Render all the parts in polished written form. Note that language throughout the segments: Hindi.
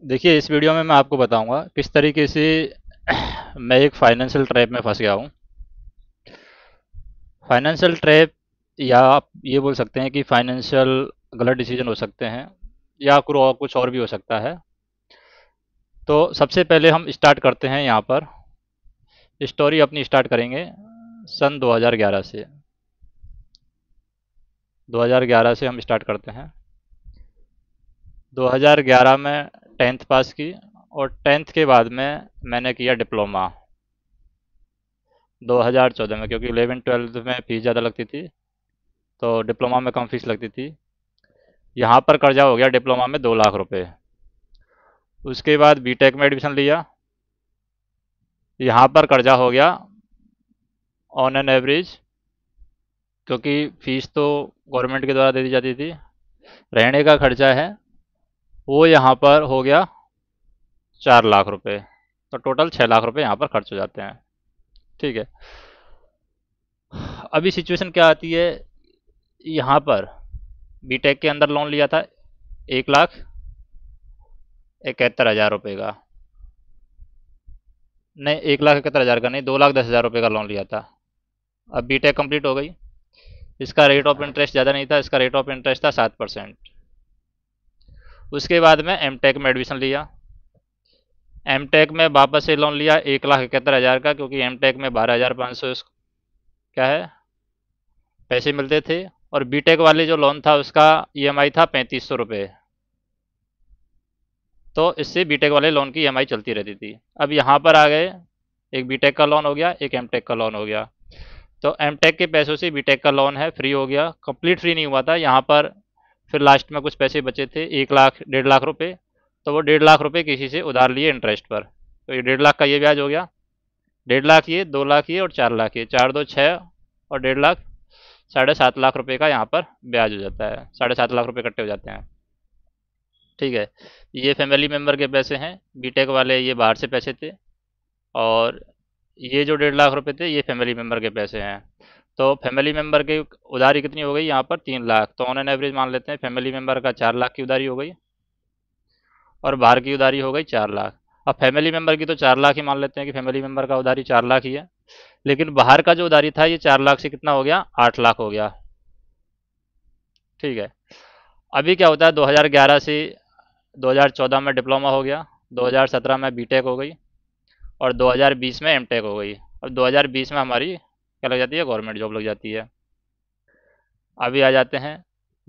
देखिए, इस वीडियो में मैं आपको बताऊंगा किस तरीके से मैं एक फाइनेंशियल ट्रैप में फंस गया हूँ। फाइनेंशियल ट्रैप, या आप ये बोल सकते हैं कि फाइनेंशियल गलत डिसीजन हो सकते हैं, या कुछ और भी हो सकता है। तो सबसे पहले हम स्टार्ट करते हैं यहाँ पर। स्टोरी अपनी स्टार्ट करेंगे सन 2011 से। 2011 से हम स्टार्ट करते हैं। 2011 में टेंथ पास की, और टेंथ के बाद में मैंने किया डिप्लोमा 2014 में, क्योंकि 11 12 में फीस ज़्यादा लगती थी, तो डिप्लोमा में कम फीस लगती थी। यहाँ पर कर्जा हो गया डिप्लोमा में 2 लाख रुपए। उसके बाद बीटेक में एडमिशन लिया। यहाँ पर कर्जा हो गया ऑन एन एवरेज, क्योंकि फीस तो गवर्नमेंट के द्वारा दे दी जाती थी। रहने का खर्चा है वो यहाँ पर हो गया 4 लाख रुपए। तो टोटल 6 लाख रुपए यहाँ पर खर्च हो जाते हैं। ठीक है। अभी सिचुएशन क्या आती है यहाँ पर। बीटेक के अंदर लोन लिया था 1,71,हजार रुपये का। नहीं, 1,71,हजार का नहीं, 2,10,000 रुपये का लोन लिया था। अब बीटेक कंप्लीट हो गई। इसका रेट ऑफ इंटरेस्ट ज़्यादा नहीं था, इसका रेट ऑफ इंटरेस्ट था 7%। उसके बाद में एमटेक में एडमिशन लिया। एमटेक में वापस से लोन लिया 1,71,000 का, क्योंकि एमटेक में 12,500 क्या है पैसे मिलते थे। और बीटेक वाले जो लोन था उसका ईएमआई था 3,500 रुपये। तो इससे बीटेक वाले लोन की ईएमआई चलती रहती थी। अब यहाँ पर आ गए, एक बीटेक का लोन हो गया, एक एमटेक का लोन हो गया। तो एमटेक के पैसों से बीटेक का लोन है फ्री हो गया, कंप्लीट फ्री नहीं हुआ था यहाँ पर। फिर लास्ट में कुछ पैसे बचे थे, 1 लाख 1.5 लाख रुपए। तो वो 1.5 लाख रुपए किसी से उधार लिए इंटरेस्ट पर। तो ये 1.5 लाख का ये ब्याज हो गया। 1.5 लाख ये, 2 लाख ये, और 4 लाख ये, 4 2 6, और 1.5 लाख, 7.5 लाख रुपए का यहाँ पर ब्याज हो जाता है। 7.5 लाख रुपए इकट्ठे हो जाते हैं। ठीक है। ये फैमिली मेम्बर के पैसे हैं, बीटेक वाले ये बाहर से पैसे थे। और ये जो 1.5 लाख रुपए थे ये फैमिली मेम्बर के पैसे हैं। तो फैमिली मेम्बर की उधारी कितनी हो गई यहाँ पर? 3 लाख। तो ऑन एन एवरेज मान लेते हैं फैमिली मेम्बर का 4 लाख की उधारी हो गई, और बाहर की उधारी हो गई 4 लाख। अब फैमिली मेम्बर की तो 4 लाख ही मान लेते हैं कि फैमिली मेम्बर का उधारी 4 लाख ही है। लेकिन बाहर का जो उधारी था ये 4 लाख से कितना हो गया? 8 लाख हो गया। ठीक है। अभी क्या होता है, 2011 से 2014 में डिप्लोमा हो गया, 2017 में बीटेक हो गई, और 2020 में एमटेक हो गई। अब 2020 में हमारी क्या लग जाती है? गवर्नमेंट जॉब लग जाती है। अभी आ जाते हैं,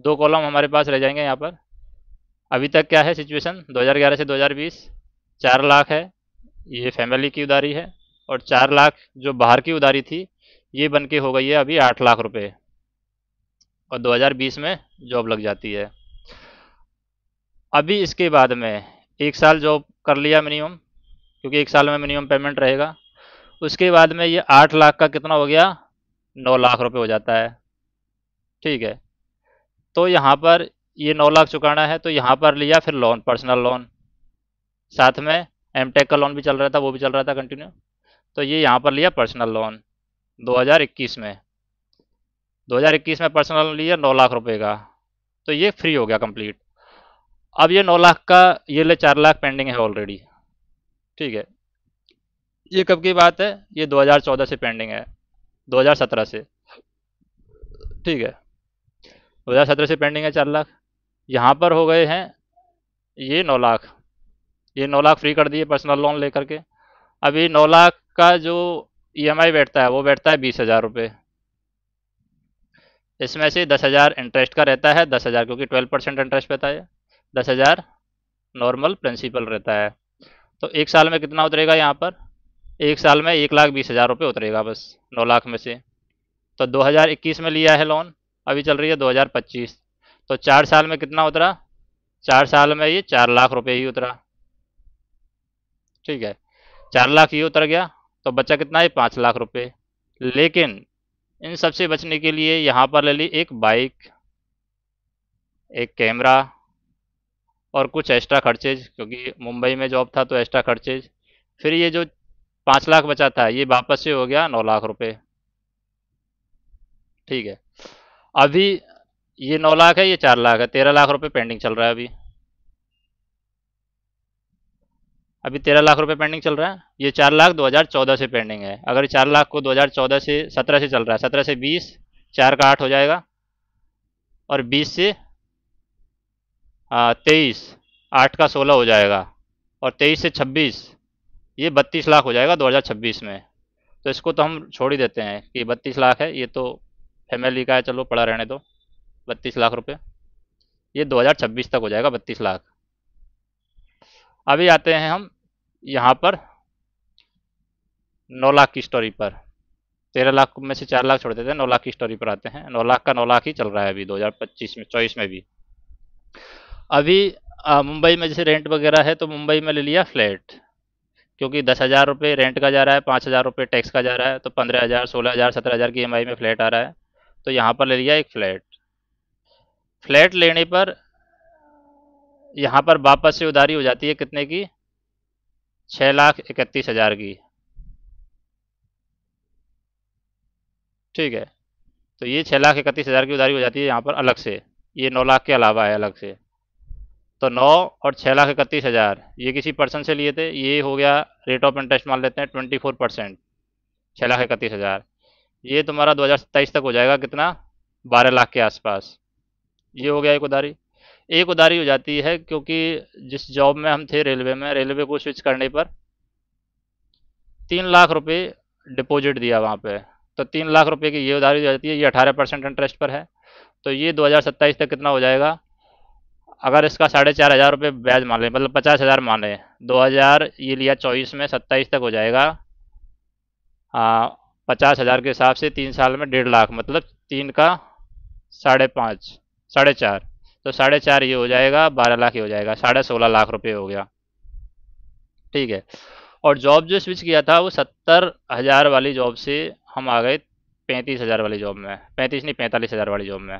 दो कॉलम हमारे पास रह जाएंगे यहाँ पर। अभी तक क्या है सिचुएशन? 2011 से 2020 4 लाख है, ये फैमिली की उधारी है। और 4 लाख जो बाहर की उधारी थी ये बन के हो गई है अभी 8 लाख रुपए। और 2020 में जॉब लग जाती है। अभी इसके बाद में 1 साल जॉब कर लिया मिनिमम, क्योंकि 1 साल में मिनिमम पेमेंट रहेगा। उसके बाद में ये 8 लाख का कितना हो गया? 9 लाख रुपए हो जाता है। ठीक है। तो यहाँ पर ये 9 लाख चुकाना है, तो यहाँ पर लिया फिर लोन, पर्सनल लोन। साथ में एमटेक का लोन भी चल रहा था, वो भी चल रहा था कंटिन्यू। तो ये यहाँ पर लिया पर्सनल लोन 2021 में। 2021 में पर्सनल लोन लिया 9 लाख रुपए का। तो ये फ्री हो गया कंप्लीट। अब ये 9 लाख का, ये ले 4 लाख पेंडिंग है ऑलरेडी। ठीक है। ये कब की बात है? ये 2014 से पेंडिंग है, 2017 से। ठीक है। 2017 से पेंडिंग है 4 लाख। यहाँ पर हो गए हैं ये 9 लाख। ये 9 लाख फ्री कर दिए पर्सनल लोन लेकर के। अभी 9 लाख का जो ईएमआई बैठता है वो बैठता है 20,000 रुपये। इसमें से 10,000 इंटरेस्ट का रहता है, 10,000 क्योंकि 12% इंटरेस्ट रहता है, 10,000 नॉर्मल प्रिंसिपल रहता है। तो 1 साल में कितना उतरेगा यहाँ पर? 1 साल में 1,20,000 रुपये उतरेगा बस 9 लाख में से। तो 2021 में लिया है लोन, अभी चल रही है 2025। तो 4 साल में कितना उतरा? 4 साल में ये 4 लाख रुपए ही उतरा। ठीक है। 4 लाख ये उतर गया, तो बचा कितना है? 5 लाख रुपए। लेकिन इन सबसे बचने के लिए यहाँ पर ले ली एक बाइक, एक कैमरा, और कुछ एक्स्ट्रा खर्चेज, क्योंकि मुंबई में जॉब था तो एक्स्ट्रा खर्चेज। फिर ये जो 5 लाख बचा था ये वापस से हो गया 9 लाख रुपए। ठीक है। अभी ये 9 लाख है, ये 4 लाख है, 13 लाख रुपए पेंडिंग चल रहा है अभी। अभी 13 लाख रुपए पेंडिंग चल रहा है। ये 4 लाख 2014 से पेंडिंग है। अगर 4 लाख को 2014 से 17 से चल रहा है, 17 से 20, 4 का 8 हो जाएगा, और 20 से 23, 8 का 16 हो जाएगा, और 23 से 26, ये 32 लाख हो जाएगा 2026 में। तो इसको तो हम छोड़ ही देते हैं कि 32 लाख है, ये तो फैमिली का है, चलो पड़ा रहने दो। 32 लाख रुपए ये 2026 तक हो जाएगा 32 लाख। अभी आते हैं हम यहाँ पर 9 लाख की स्टोरी पर। 13 लाख में से 4 लाख छोड़ देते हैं, 9 लाख की स्टोरी पर आते हैं। 9 लाख का 9 लाख ही चल रहा है अभी 2025 में, 24 में भी। अभी मुंबई में जैसे रेंट वगैरह है, तो मुंबई में ले लिया फ्लैट, क्योंकि 10,000 रुपये रेंट का जा रहा है, 5,000 रुपये टैक्स का जा रहा है, तो 15,000, 16,000, 17,000 की EMI में फ्लैट आ रहा है। तो यहाँ पर ले लिया एक फ्लैट। फ्लैट लेने पर यहाँ पर वापस से उधारी हो जाती है कितने की? 6,31,000 की। ठीक है, तो ये 6,31,000 की उधारी हो जाती है यहाँ पर अलग से, ये 9 लाख के अलावा है अलग से। तो 9 और 6,31,000 ये किसी पर्सन से लिए थे, ये हो गया रेट ऑफ इंटरेस्ट मान लेते हैं 24%, 6,31,000। ये तुम्हारा 2027 तक हो जाएगा कितना? 12 लाख के आसपास। ये हो गया एक उधारी। एक उधारी हो जाती है क्योंकि जिस जॉब में हम थे रेलवे में, रेलवे को स्विच करने पर 3 लाख रुपए डिपॉजिट दिया वहाँ पे, तो 3 लाख रुपए की ये उधारी हो जाती है। ये 18% इंटरेस्ट पर है। तो ये 2027 तक कितना हो जाएगा? अगर इसका 4,500 रुपये ब्याज मान लें, मतलब 50,000 मान लें, 2,000 ये लिया 24 में, 27 तक हो जाएगा 50,000 के हिसाब से 3 साल में 1.5 लाख, मतलब 3 का 5.5, 4.5, तो 4.5 ये हो जाएगा, 12 लाख ये हो जाएगा, 16.5 लाख रुपए हो गया। ठीक है। और जॉब जो स्विच किया था वो 70,000 वाली जॉब से हम आ गए 35,000 वाली जॉब में, 35 नहीं 45,000 वाली जॉब में।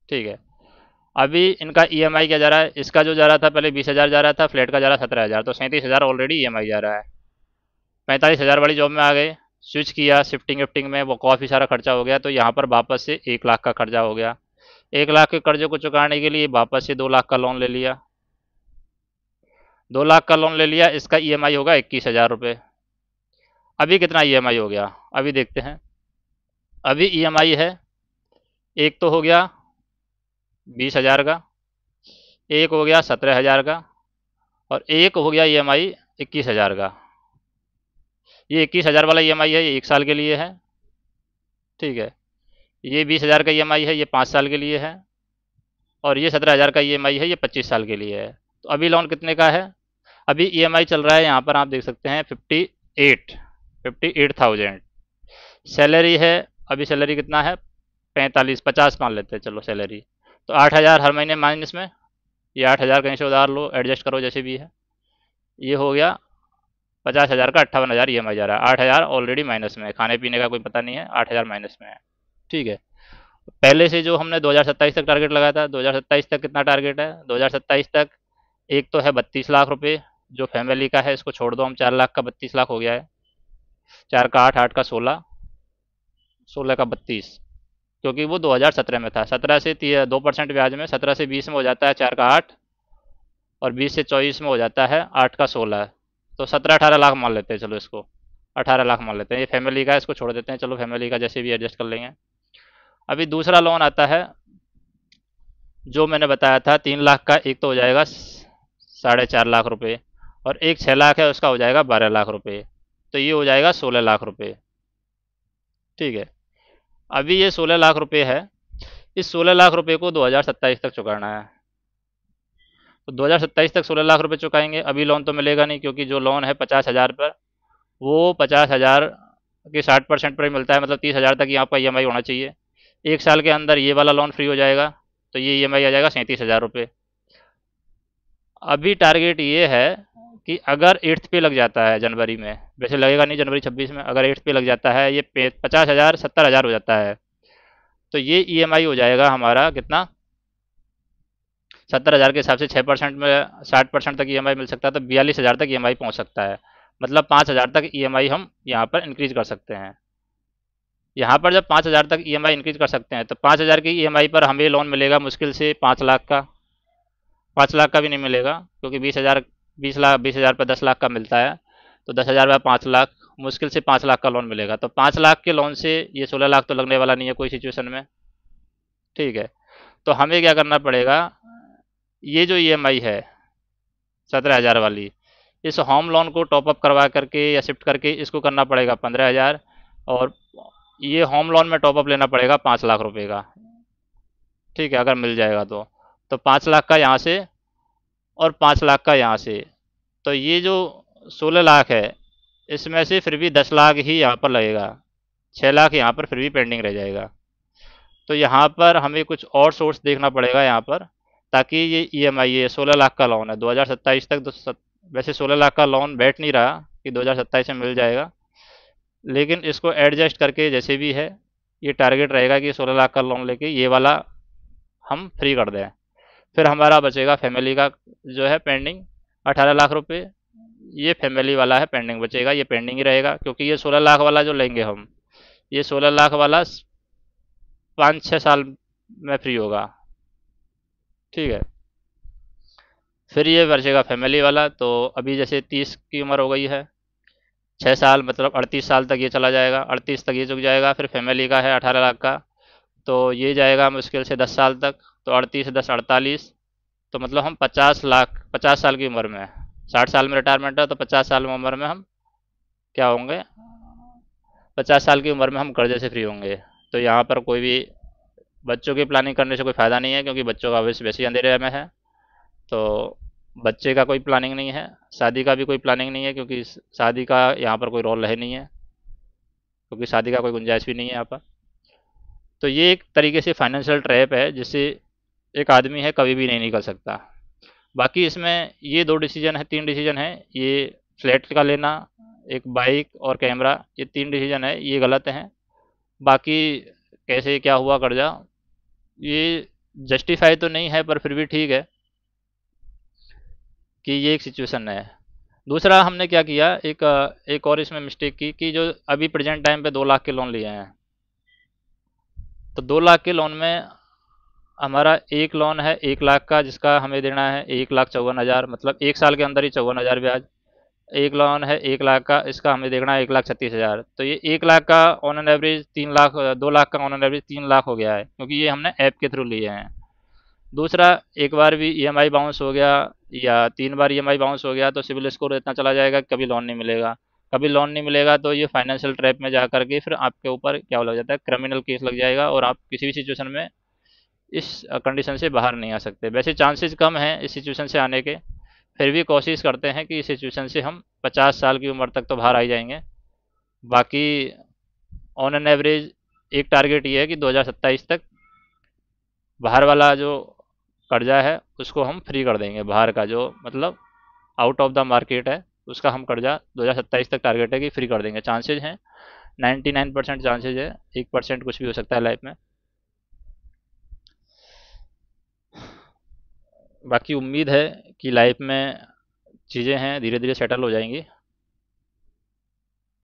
ठीक है। अभी इनका EMI क्या जा रहा है? इसका जो जा रहा था पहले 20,000 जा रहा था, फ्लैट का जा रहा है 17,000, तो 37,000 ऑलरेडी EMI जा रहा है। 45,000 वाली जॉब में आ गए, स्विच किया, शिफ्टिंग विफ्टिंग में वो काफ़ी सारा खर्चा हो गया, तो यहाँ पर वापस से 1 लाख का खर्चा हो गया। 1 लाख के कर्जे को चुकाने के लिए वापस से 2 लाख का लोन ले लिया। 2 लाख का लोन ले लिया, इसका EMI होगा 21,000 रुपये। अभी कितना EMI हो गया अभी देखते हैं। अभी EMI है, एक तो हो गया 20,000 का, एक हो गया 17,000 का, और एक हो गया EMI 21,000 का। ये 21,000 वाला EMI है, ये 1 साल के लिए है। ठीक है। ये 20,000 का EMI है, ये 5 साल के लिए है। और ये 17,000 का EMI है, ये 25 साल के लिए है। तो अभी लोन कितने का है? अभी EMI चल रहा है यहाँ पर आप देख सकते हैं 58,000। सैलरी है, अभी सैलरी कितना है? 45, 50 मान लेते हैं चलो सैलरी। तो 8,000 हर महीने माइनस में, ये 8,000 कहीं से उधार लो, एडजस्ट करो जैसे भी है। ये हो गया 50,000 का 58,000 EMI जा रहा है। 8,000 ऑलरेडी माइनस में है, खाने पीने का कोई पता नहीं है, 8,000 माइनस में है। ठीक है। पहले से जो हमने 2027 तक टारगेट लगाया था, 2027 तक कितना टारगेट है? 2027 तक एक तो है 32 लाख रुपए जो फैमिली का है, इसको छोड़ दो हम, 4 लाख का 32 लाख हो गया है। 4 का 8, 8 का 16, 16 का 32, क्योंकि वो 2017 में था। 17 से 2% ब्याज में, 17 से 20 में हो जाता है 4 का 8, और 20 से 24 में हो जाता है 8 का 16। तो 17-18 लाख मान लेते हैं चलो इसको, 18 लाख मान लेते हैं। ये फैमिली का है, इसको छोड़ देते हैं, चलो फैमिली का जैसे भी एडजस्ट कर लेंगे। अभी दूसरा लोन आता है जो मैंने बताया था 3 लाख का, एक तो हो जाएगा 4.5 लाख रुपए, और एक 6 लाख है उसका हो जाएगा 12 लाख रुपए, तो ये हो जाएगा 16 लाख रुपए। ठीक है। अभी ये 16 लाख रुपए है, इस 16 लाख रुपए को 2027 तक चुकाना है। तो 2027 तक 16 लाख रुपए चुकाएंगे। अभी लोन तो मिलेगा नहीं, क्योंकि जो लोन है 50,000 पर, वो 50,000 के 60% पर ही मिलता है, मतलब 30,000 तक ही आपका EMI होना चाहिए। 1 साल के अंदर ये वाला लोन फ्री हो जाएगा, तो ये EMI आ जाएगा 37,000 रुपये। अभी टारगेट ये है कि अगर 8th पे लग जाता है जनवरी में, वैसे लगेगा नहीं जनवरी 26 में, अगर 8th पे लग जाता है, ये 50,000 70,000 हो जाता है, तो ये EMI हो जाएगा हमारा कितना? 70,000 के हिसाब से 6% में 60% तक EMI मिल सकता है, तो 42,000 तक EMI पहुंच सकता है। मतलब 5,000 तक EMI हम यहाँ पर इंक्रीज कर सकते हैं। यहाँ पर जब 5,000 तक EMI इंक्रीज कर सकते हैं, तो 5,000 की EMI पर हमें लोन मिलेगा मुश्किल से 5 लाख का। 5 लाख का भी नहीं मिलेगा, क्योंकि 20,000 20 लाख 20,000 पर 10 लाख का मिलता है, तो 10,000 पर 5 लाख, मुश्किल से 5 लाख का लोन मिलेगा। तो 5 लाख के लोन से ये 16 लाख तो लगने वाला नहीं है कोई सिचुएशन में। ठीक है, तो हमें क्या करना पड़ेगा, ये जो ईएमआई है 17,000 वाली, इस होम लोन को टॉपअप करवा करके या शिफ्ट करके इसको करना पड़ेगा 15,000, और ये होम लोन में टॉपअप लेना पड़ेगा 5 लाख रुपए का। ठीक है, अगर मिल जाएगा तो 5 लाख का यहाँ से और 5 लाख का यहाँ से, तो ये जो 16 लाख है इसमें से फिर भी 10 लाख ही यहाँ पर लगेगा, 6 लाख यहाँ पर फिर भी पेंडिंग रह जाएगा। तो यहाँ पर हमें कुछ और सोर्स देखना पड़ेगा यहाँ पर, ताकि ये ईएमआई, ये 16 लाख का लोन है 2027 तक, वैसे 16 लाख का लोन बैठ नहीं रहा कि 2027 में मिल जाएगा, लेकिन इसको एडजस्ट करके जैसे भी है ये टारगेट रहेगा कि 16 लाख का लोन लेके ये वाला हम फ्री कर दें। फिर हमारा बचेगा फैमिली का जो है पेंडिंग 18 लाख रुपए, ये फैमिली वाला है पेंडिंग बचेगा, ये पेंडिंग ही रहेगा, क्योंकि ये 16 लाख वाला जो लेंगे हम, ये 16 लाख वाला 5-6 साल में फ्री होगा। ठीक है, फिर ये बचेगा फैमिली वाला, तो अभी जैसे 30 की उम्र हो गई है, 6 साल मतलब 38 साल तक ये चला जाएगा, 38 तक ये चुक जाएगा। फिर फैमिली का है 18 लाख का, तो ये जाएगा मुश्किल से 10 साल तक, तो 38 10 48, तो मतलब हम 50 लाख 50 साल की उम्र में, 60 साल में रिटायरमेंट है तो 50 साल में उम्र में हम क्या होंगे, 50 साल की उम्र में हम कर्जे से फ्री होंगे। तो यहाँ पर कोई भी बच्चों की प्लानिंग करने से कोई फ़ायदा नहीं है, क्योंकि बच्चों का भविष्य वैसे ही अंधेरे में है। तो बच्चे का कोई प्लानिंग नहीं है, शादी का भी कोई प्लानिंग नहीं है, क्योंकि शादी का यहाँ पर कोई रोल है नहीं है, क्योंकि शादी का कोई गुंजाइश भी नहीं है यहाँ पर। तो ये एक तरीके से फाइनेंशियल ट्रैप है जिससे एक आदमी है कभी भी नहीं निकल सकता। बाकी इसमें ये 2 डिसीजन है, 3 डिसीजन है, ये फ्लैट का लेना, एक बाइक और कैमरा, ये 3 डिसीजन है, ये गलत हैं। बाकी कैसे क्या हुआ कर्जा, ये जस्टिफाई तो नहीं है पर फिर भी ठीक है कि ये एक सिचुएशन है। दूसरा हमने क्या किया, एक और इसमें मिस्टेक की कि जो अभी प्रेजेंट टाइम पे 2 लाख के लोन लिए हैं, तो 2 लाख के लोन में हमारा एक लोन है 1 लाख का, जिसका हमें देना है 1,54,000, मतलब 1 साल के अंदर ही 54,000 ब्याज। एक लोन है 1 लाख का, इसका हमें देखना है 1,36,000। तो ये 1 लाख का on an average 3 lakh, 2 lakh का ऑन एन एवरेज 3 लाख हो गया है, क्योंकि ये हमने ऐप के थ्रू लिए हैं। दूसरा, एक बार भी ईएमआई बाउंस हो गया या 3 बार ईएमआई बाउंस हो गया तो सिविल स्कोर इतना चला जाएगा कि कभी लोन नहीं मिलेगा। कभी लोन नहीं मिलेगा तो ये फाइनेंशियल ट्रैप में जा करके फिर आपके ऊपर क्या लग जाता है, क्रिमिनल केस लग जाएगा, और आप किसी भी सिचुएशन में इस कंडीशन से बाहर नहीं आ सकते। वैसे चांसेस कम हैं इस सिचुएशन से आने के, फिर भी कोशिश करते हैं कि इस सिचुएशन से हम 50 साल की उम्र तक तो बाहर आ ही जाएंगे। बाकी ऑन एन एवरेज एक टारगेट ये है कि 2027 तक बाहर वाला जो कर्जा है उसको हम फ्री कर देंगे, बाहर का जो मतलब आउट ऑफ द मार्केट है उसका हम कर्जा 2027 तक टारगेट है कि फ्री कर देंगे। चांसेज हैं 99% चांसेज है, 1% कुछ भी हो सकता है लाइफ में। बाकी उम्मीद है कि लाइफ में चीज़ें हैं धीरे धीरे सेटल हो जाएंगी।